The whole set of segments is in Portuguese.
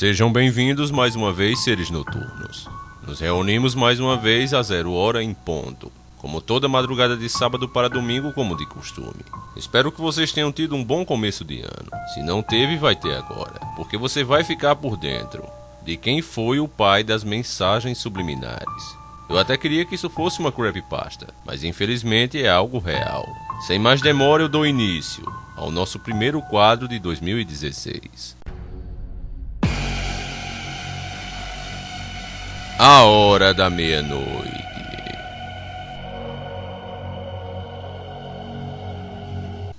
Sejam bem-vindos mais uma vez, seres noturnos. Nos reunimos mais uma vez às 0h em ponto, como toda madrugada de sábado para domingo, como de costume. Espero que vocês tenham tido um bom começo de ano. Se não teve, vai ter agora, porque você vai ficar por dentro de quem foi o pai das mensagens subliminares. Eu até queria que isso fosse uma creepypasta, mas infelizmente é algo real. Sem mais demora, eu dou início ao nosso primeiro quadro de 2016. A hora da meia-noite.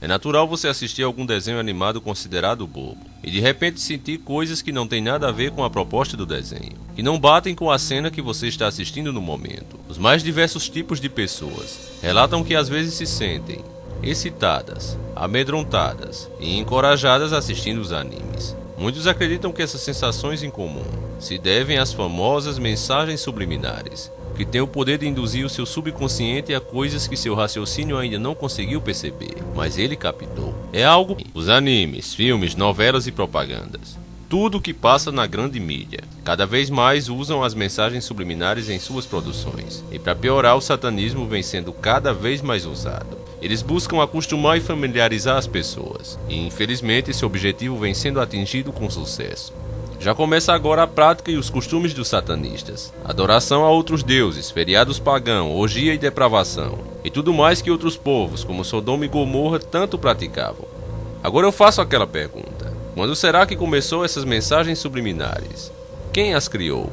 É natural você assistir a algum desenho animado considerado bobo e de repente sentir coisas que não têm nada a ver com a proposta do desenho, que não batem com a cena que você está assistindo no momento. Os mais diversos tipos de pessoas relatam que às vezes se sentem excitadas, amedrontadas e encorajadas assistindo os animes. Muitos acreditam que essas sensações em comum se devem às famosas mensagens subliminares, que têm o poder de induzir o seu subconsciente a coisas que seu raciocínio ainda não conseguiu perceber, mas ele captou. É algo... Os animes, filmes, novelas e propagandas. Tudo o que passa na grande mídia, cada vez mais usam as mensagens subliminares em suas produções. E para piorar, o satanismo vem sendo cada vez mais usado. Eles buscam acostumar e familiarizar as pessoas, e infelizmente esse objetivo vem sendo atingido com sucesso. Já começa agora a prática e os costumes dos satanistas, adoração a outros deuses, feriados pagãos, orgia e depravação, e tudo mais que outros povos, como Sodoma e Gomorra, tanto praticavam. Agora eu faço aquela pergunta: quando será que começou essas mensagens subliminares? Quem as criou?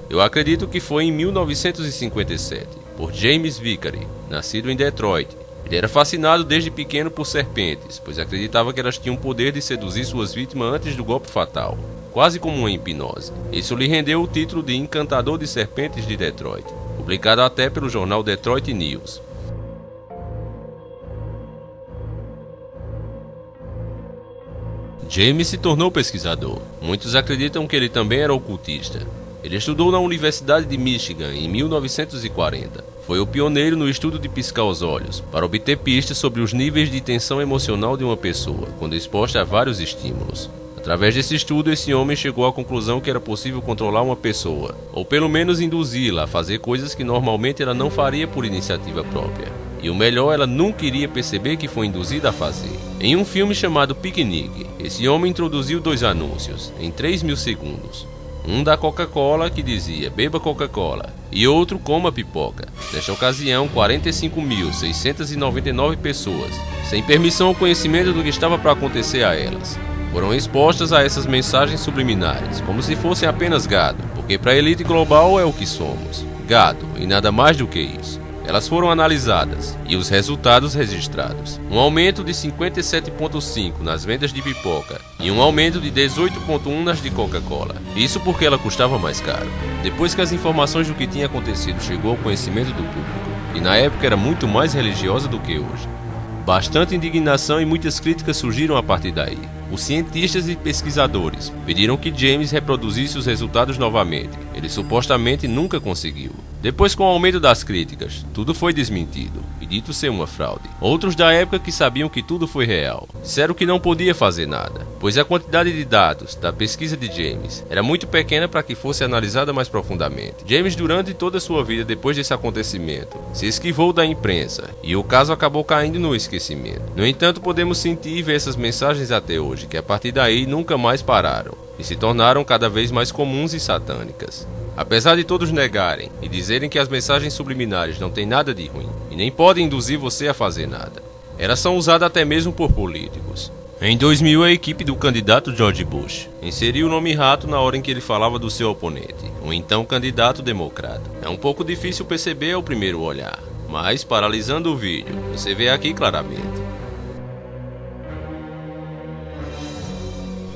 Eu acredito que foi em 1957, por James Vicary, nascido em Detroit. Ele era fascinado desde pequeno por serpentes, pois acreditava que elas tinham o poder de seduzir suas vítimas antes do golpe fatal, quase como uma hipnose. Isso lhe rendeu o título de Encantador de Serpentes de Detroit, publicado até pelo jornal Detroit News. James se tornou pesquisador. Muitos acreditam que ele também era ocultista. Ele estudou na Universidade de Michigan em 1940. Foi o pioneiro no estudo de piscar os olhos, para obter pistas sobre os níveis de tensão emocional de uma pessoa, quando exposta a vários estímulos. Através desse estudo, esse homem chegou à conclusão que era possível controlar uma pessoa, ou pelo menos induzi-la a fazer coisas que normalmente ela não faria por iniciativa própria. E o melhor, ela nunca iria perceber que foi induzida a fazer. Em um filme chamado Piquenique, esse homem introduziu 2 anúncios, em 3.000 segundos. Um da Coca-Cola, que dizia "Beba Coca-Cola", e outro "Coma pipoca". Nesta ocasião, 45.699 pessoas, sem permissão ou conhecimento do que estava para acontecer a elas, foram expostas a essas mensagens subliminares, como se fossem apenas gado, porque para a elite global é o que somos, gado, e nada mais do que isso. Elas foram analisadas e os resultados registrados. Um aumento de 57,5% nas vendas de pipoca e um aumento de 18,1% nas de Coca-Cola. Isso porque ela custava mais caro. Depois que as informações do que tinha acontecido chegou ao conhecimento do público, e na época era muito mais religiosa do que hoje, bastante indignação e muitas críticas surgiram a partir daí. Os cientistas e pesquisadores pediram que James reproduzisse os resultados novamente. Ele supostamente nunca conseguiu. Depois, com o aumento das críticas, tudo foi desmentido e dito ser uma fraude. Outros da época que sabiam que tudo foi real disseram que não podia fazer nada, pois a quantidade de dados da pesquisa de James era muito pequena para que fosse analisada mais profundamente. James, durante toda a sua vida depois desse acontecimento, se esquivou da imprensa e o caso acabou caindo no esquecimento. No entanto, podemos sentir e ver essas mensagens até hoje, que a partir daí nunca mais pararam e se tornaram cada vez mais comuns e satânicas. Apesar de todos negarem e dizerem que as mensagens subliminares não têm nada de ruim e nem podem induzir você a fazer nada, elas são usadas até mesmo por políticos. Em 2000, a equipe do candidato George Bush inseriu o nome rato na hora em que ele falava do seu oponente, o então candidato democrata. É um pouco difícil perceber ao primeiro olhar, mas paralisando o vídeo, você vê aqui claramente.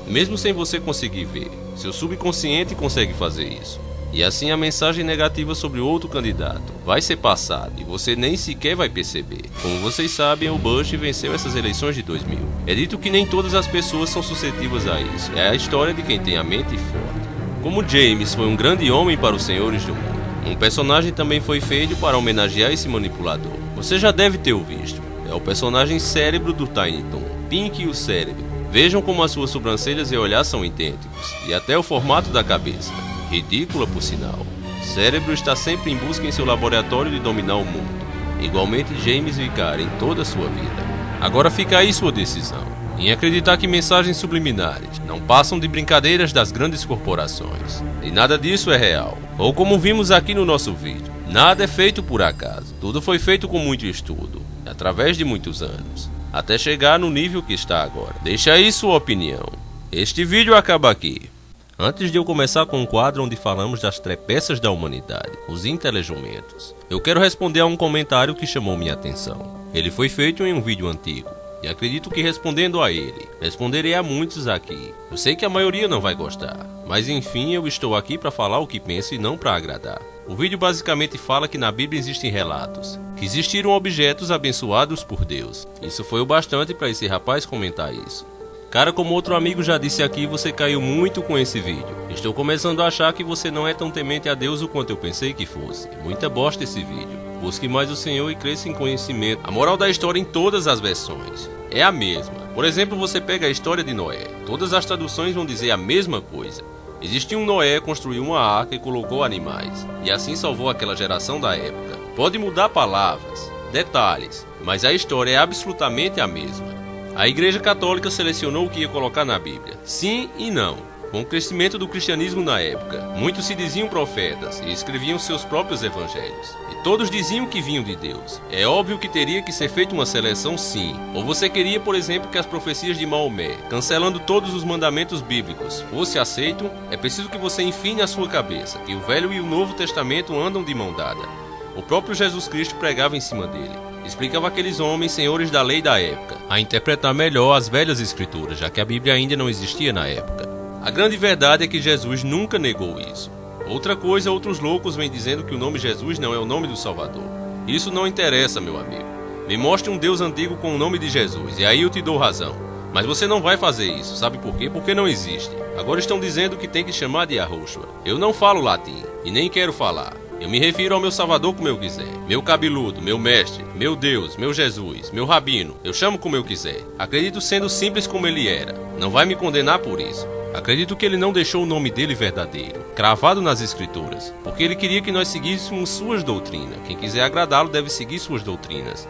Mesmo sem você conseguir ver, seu subconsciente consegue fazer isso. E assim a mensagem negativa sobre o outro candidato vai ser passada e você nem sequer vai perceber. Como vocês sabem, o Bush venceu essas eleições de 2000. É dito que nem todas as pessoas são suscetíveis a isso. É a história de quem tem a mente forte. Como James foi um grande homem para os senhores do mundo, um personagem também foi feito para homenagear esse manipulador. Você já deve ter o visto. É o personagem Cérebro do Tiny Toon, Pink e o Cérebro. Vejam como as suas sobrancelhas e olhar são idênticos, e até o formato da cabeça. Ridícula, por sinal. O cérebro está sempre em busca em seu laboratório de dominar o mundo. Igualmente James Vicar em toda a sua vida. Agora fica aí sua decisão, em acreditar que mensagens subliminares não passam de brincadeiras das grandes corporações. E nada disso é real. Ou como vimos aqui no nosso vídeo, nada é feito por acaso. Tudo foi feito com muito estudo, através de muitos anos, até chegar no nível que está agora. Deixa aí sua opinião. Este vídeo acaba aqui. Antes de eu começar com um quadro onde falamos das trepeças da humanidade, os intelejumentos, eu quero responder a um comentário que chamou minha atenção. Ele foi feito em um vídeo antigo, e acredito que respondendo a ele, responderei a muitos aqui. Eu sei que a maioria não vai gostar, mas enfim, eu estou aqui para falar o que penso e não para agradar. O vídeo basicamente fala que na Bíblia existem relatos, que existiram objetos abençoados por Deus. Isso foi o bastante para esse rapaz comentar isso. Cara, como outro amigo já disse aqui, você caiu muito com esse vídeo. Estou começando a achar que você não é tão temente a Deus o quanto eu pensei que fosse. Muita bosta esse vídeo. Busque mais o Senhor e cresça em conhecimento. A moral da história em todas as versões é a mesma. Por exemplo, você pega a história de Noé. Todas as traduções vão dizer a mesma coisa. Existiu um Noé, construiu uma arca e colocou animais, e assim salvou aquela geração da época. Pode mudar palavras, detalhes, mas a história é absolutamente a mesma. A Igreja Católica selecionou o que ia colocar na Bíblia. Sim e não. Com o crescimento do cristianismo na época, muitos se diziam profetas e escreviam seus próprios evangelhos. E todos diziam que vinham de Deus. É óbvio que teria que ser feita uma seleção, sim. Ou você queria, por exemplo, que as profecias de Maomé, cancelando todos os mandamentos bíblicos, fosse aceito? É preciso que você enfie na sua cabeça que o Velho e o Novo Testamento andam de mão dada. O próprio Jesus Cristo pregava em cima dele. Explicava aqueles homens senhores da lei da época a interpretar melhor as velhas escrituras, já que a Bíblia ainda não existia na época. A grande verdade é que Jesus nunca negou isso. Outra coisa, outros loucos vêm dizendo que o nome Jesus não é o nome do Salvador. Isso não interessa, meu amigo. Me mostre um Deus antigo com o nome de Jesus, e aí eu te dou razão. Mas você não vai fazer isso, sabe por quê? Porque não existe. Agora estão dizendo que tem que chamar de Yahushua. Eu não falo latim, e nem quero falar. Eu me refiro ao meu Salvador como eu quiser. Meu cabeludo, meu mestre, meu Deus, meu Jesus, meu rabino. Eu chamo como eu quiser. Acredito sendo simples como ele era. Não vai me condenar por isso. Acredito que ele não deixou o nome dele verdadeiro, cravado nas escrituras, porque ele queria que nós seguíssemos suas doutrinas. Quem quiser agradá-lo deve seguir suas doutrinas.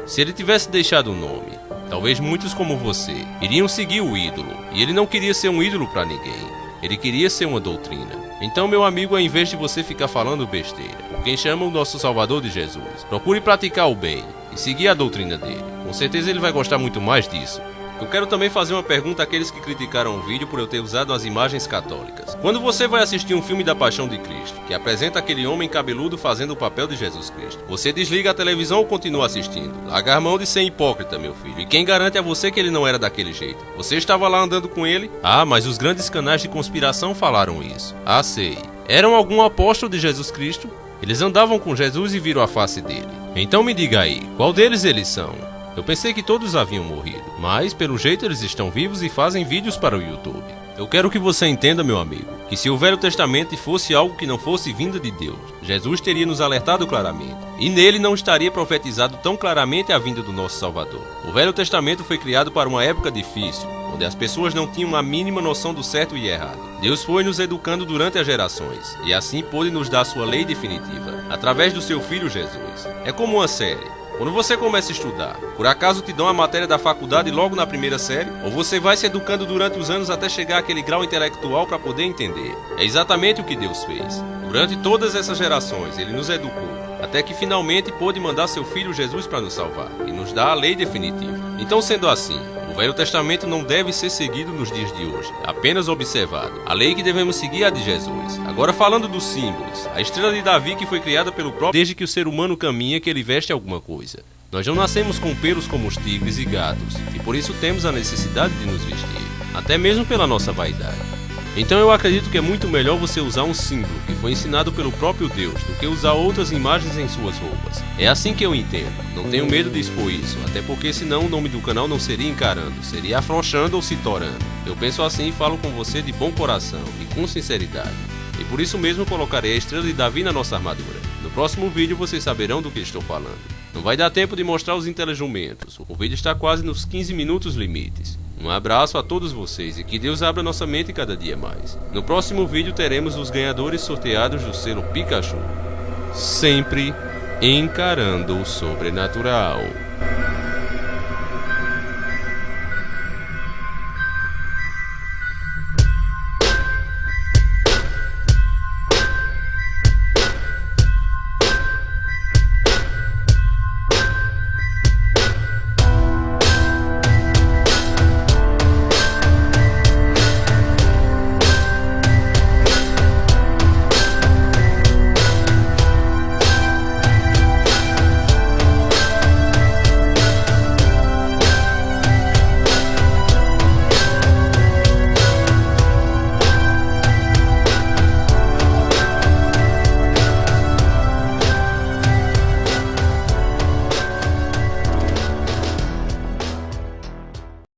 Se ele tivesse deixado o nome, talvez muitos como você iriam seguir o ídolo. E ele não queria ser um ídolo para ninguém. Ele queria ser uma doutrina. Então, meu amigo, ao invés de você ficar falando besteira, por quem chama o nosso Salvador de Jesus, procure praticar o bem e seguir a doutrina dele. Com certeza ele vai gostar muito mais disso. Eu quero também fazer uma pergunta àqueles que criticaram o vídeo por eu ter usado as imagens católicas. Quando você vai assistir um filme da Paixão de Cristo, que apresenta aquele homem cabeludo fazendo o papel de Jesus Cristo, você desliga a televisão ou continua assistindo? Larga a mão de ser hipócrita, meu filho. E quem garante a você que ele não era daquele jeito? Você estava lá andando com ele? Ah, mas os grandes canais de conspiração falaram isso. Ah, sei. Eram algum apóstolo de Jesus Cristo? Eles andavam com Jesus e viram a face dele. Então me diga aí, qual deles eles são? Eu pensei que todos haviam morrido, mas pelo jeito eles estão vivos e fazem vídeos para o YouTube. Eu quero que você entenda, meu amigo, que se o Velho Testamento fosse algo que não fosse vinda de Deus, Jesus teria nos alertado claramente, e nele não estaria profetizado tão claramente a vinda do nosso Salvador. O Velho Testamento foi criado para uma época difícil, onde as pessoas não tinham a mínima noção do certo e errado. Deus foi nos educando durante as gerações, e assim pôde nos dar sua lei definitiva, através do seu Filho Jesus. É como uma série. Quando você começa a estudar, por acaso te dão a matéria da faculdade logo na primeira série? Ou você vai se educando durante os anos até chegar àquele grau intelectual para poder entender? É exatamente o que Deus fez. Durante todas essas gerações, Ele nos educou, até que finalmente pôde mandar seu Filho Jesus para nos salvar e nos dar a lei definitiva. Então, sendo assim, o Velho Testamento não deve ser seguido nos dias de hoje, apenas observado. A lei que devemos seguir é a de Jesus. Agora, falando dos símbolos, a estrela de Davi que foi criada pelo próprio desde que o ser humano caminha que ele veste alguma coisa. Nós não nascemos com pelos como os tigres e gatos, e por isso temos a necessidade de nos vestir, até mesmo pela nossa vaidade. Então eu acredito que é muito melhor você usar um símbolo que foi ensinado pelo próprio Deus do que usar outras imagens em suas roupas. É assim que eu entendo. Não tenho medo de expor isso, até porque senão o nome do canal não seria Encarando, seria Afrouxando ou Se Torando. Eu penso assim e falo com você de bom coração e com sinceridade. E por isso mesmo colocarei a estrela de Davi na nossa armadura. No próximo vídeo vocês saberão do que estou falando. Não vai dar tempo de mostrar os intelejumentos. O vídeo está quase nos 15 minutos limites. Um abraço a todos vocês e que Deus abra nossa mente cada dia mais. No próximo vídeo teremos os ganhadores sorteados do selo Pikachu. Sempre encarando o sobrenatural.